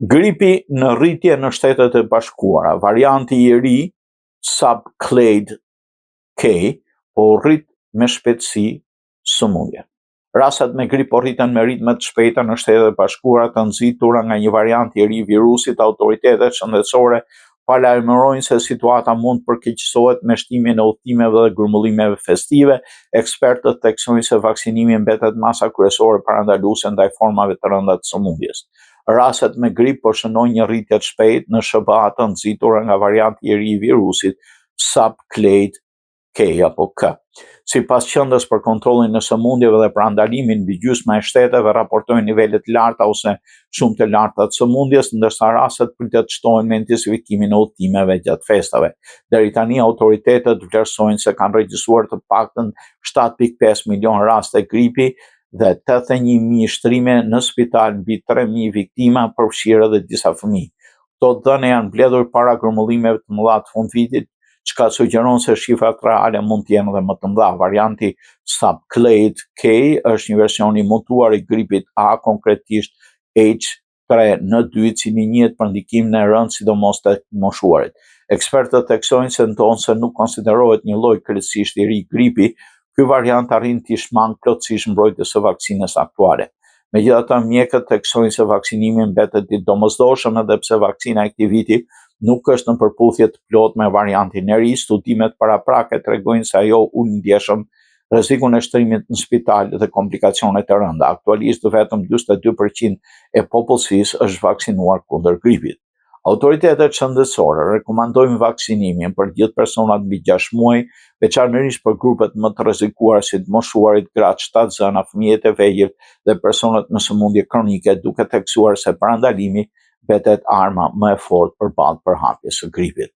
Gripi në rritje në Shtetet e Bashkuara, varianti i ri subclade K po rrit me shpejtësi sëmundje. Rastet me grip po rriten me ritme të shpejta në Shtetet e Bashkuara, të nxitura nga një variant i ri virusit. Autoritetet shëndetësore paralajmërojnë se situata mund përkeqësohet me shtimin e udhëtimeve dhe grumbullimeve festive. Ekspertët theksojnë se vaksinimi mbetet masa kryesore parandaluese ndaj formave të rënda të sëmundjes. Rastet me grip po shënojnë një rritje të shpejtë në SBA të nxitura nga varianti i ri i virusit subclade K apo K. Sipas Qendrës për Kontrollin e Sëmundjeve dhe Parandalimin, mbi gjysma e shteteve raportojnë nivele të larta ose shumë të larta të sëmundjes, ndërsa rastet pritet të shtohen me intensifikimin e udhëtimeve gjatë festave. Deri tani autoritetet vlerësojnë se kanë regjistruar të paktën 7.5 milion raste gripi dhe 81.000 shtrime në spital, mbi 3.000 viktima, përfshirë edhe disa fëmijë. Këto dhënie janë mbledhur para grumbullimeve të mëdha të fundvitit, çka sugjeron se shifrat reale mund të jenë edhe më të mëdha. Varianti subclade K është një version i mutuar i gripit A, konkretisht H3N2, i cili njihet për ndikimin e rëndë sidomos tek moshuarit. Ekspertët theksojnë se ndonse nuk konsiderohet një lloj krejtësisht i ri gripi, ky variant arrin të shmang plotësisht mbrojtjes së vaksinës aktuale. Megjithatë, mjekët theksojnë se vaksinimi mbetet i domosdoshëm edhe pse vaksina e këtij viti nuk është në përputhje të plotë me variantin e ri. Studimet paraprake tregojnë se ajo ulë ndjeshëm rrezikun e shtrimit në spital dhe komplikacione të rënda. Aktualisht vetëm 42% e popullsisë është vaksinuar kundër gripit. Autoritetet shëndetësore rekomandojnë vaksinimin për gjithë personat mbi 6 muaj, veçanërisht për grupet më të rrezikuara si të moshuarit, gratë, shtatzëna, fëmijët e vegjël dhe personat me sëmundje kronike, duke theksuar se parandalimi mbetet arma më e fortë përballë përhapjes së gripit.